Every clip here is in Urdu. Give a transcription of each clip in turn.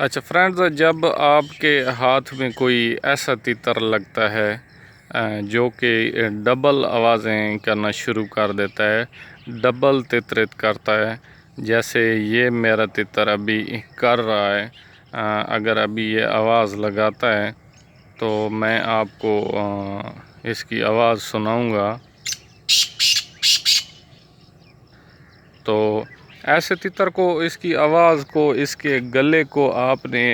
اچھا فرینڈز، جب آپ کے ہاتھ میں کوئی ایسا تیتر لگتا ہے جو کہ ڈبل آوازیں کرنا شروع کر دیتا ہے، ڈبل تترت کرتا ہے، جیسے یہ میرا تتر ابھی کر رہا ہے، اگر ابھی یہ آواز لگاتا ہے تو میں آپ کو اس کی آواز سناؤں گا۔ تو ایسے تتر کو، اس کی آواز کو، اس کے گلے کو آپ نے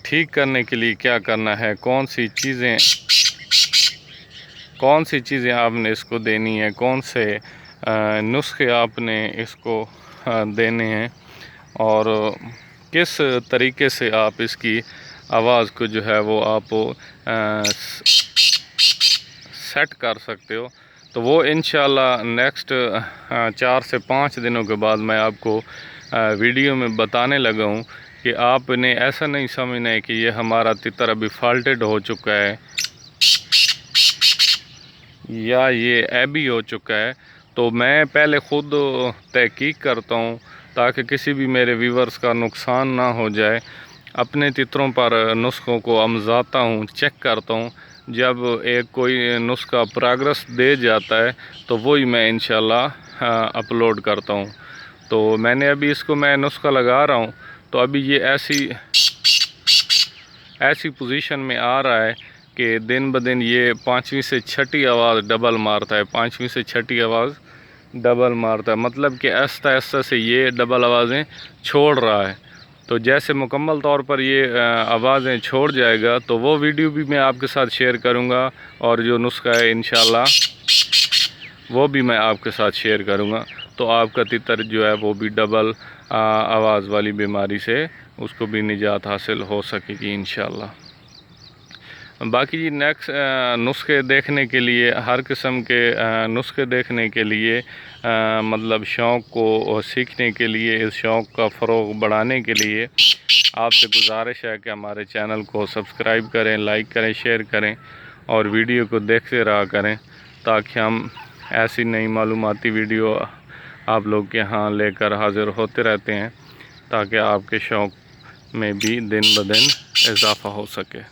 ٹھیک کرنے کے لیے کیا کرنا ہے، کون سی چیزیں آپ نے اس کو دینی ہے، کون سے نسخے آپ نے اس کو دینے ہیں، اور کس طریقے سے آپ اس کی آواز کو جو ہے وہ آپ سیٹ کر سکتے ہو، تو وہ انشاءاللہ نیکسٹ 4 سے 5 دنوں کے بعد میں آپ کو ویڈیو میں بتانے لگا ہوں کہ آپ نے ایسا نہیں سمجھنا ہے کہ یہ ہمارا تتر ابھی فالٹڈ ہو چکا ہے یا یہ ایبی ہو چکا ہے۔ تو میں پہلے خود تحقیق کرتا ہوں تاکہ کسی بھی میرے ویورز کا نقصان نہ ہو جائے، اپنے تتروں پر نسخوں کو آموزاتا ہوں، چیک کرتا ہوں، جب ایک کوئی نسخہ پروگرس دے جاتا ہے تو وہی میں انشاءاللہ اپلوڈ کرتا ہوں۔ تو میں نے ابھی اس کو میں نسخہ لگا رہا ہوں، تو ابھی یہ ایسی پوزیشن میں آ رہا ہے کہ دن بدن یہ 5ویں سے 6ٹھی آواز ڈبل مارتا ہے، 5ویں سے 6ٹھی آواز ڈبل مارتا ہے، مطلب کہ آہستہ آہستہ سے یہ ڈبل آوازیں چھوڑ رہا ہے۔ تو جیسے مکمل طور پر یہ آوازیں چھوڑ جائے گا تو وہ ویڈیو بھی میں آپ کے ساتھ شیئر کروں گا، اور جو نسخہ ہے انشاءاللہ وہ بھی میں آپ کے ساتھ شیئر کروں گا، تو آپ کا تتر جو ہے وہ بھی ڈبل آواز والی بیماری سے اس کو بھی نجات حاصل ہو سکے گی انشاءاللہ۔ باقی نیکسٹ نسخے دیکھنے کے لیے، ہر قسم کے نسخے دیکھنے کے لیے، مطلب شوق کو سیکھنے کے لیے، اس شوق کا فروغ بڑھانے کے لیے آپ سے گزارش ہے کہ ہمارے چینل کو سبسکرائب کریں، لائک کریں، شیئر کریں، اور ویڈیو کو دیکھتے رہا کریں، تاکہ ہم ایسی نئی معلوماتی ویڈیو آپ لوگ کے ہاں لے کر حاضر ہوتے رہتے ہیں، تاکہ آپ کے شوق میں بھی دن بدن اضافہ ہو سکے۔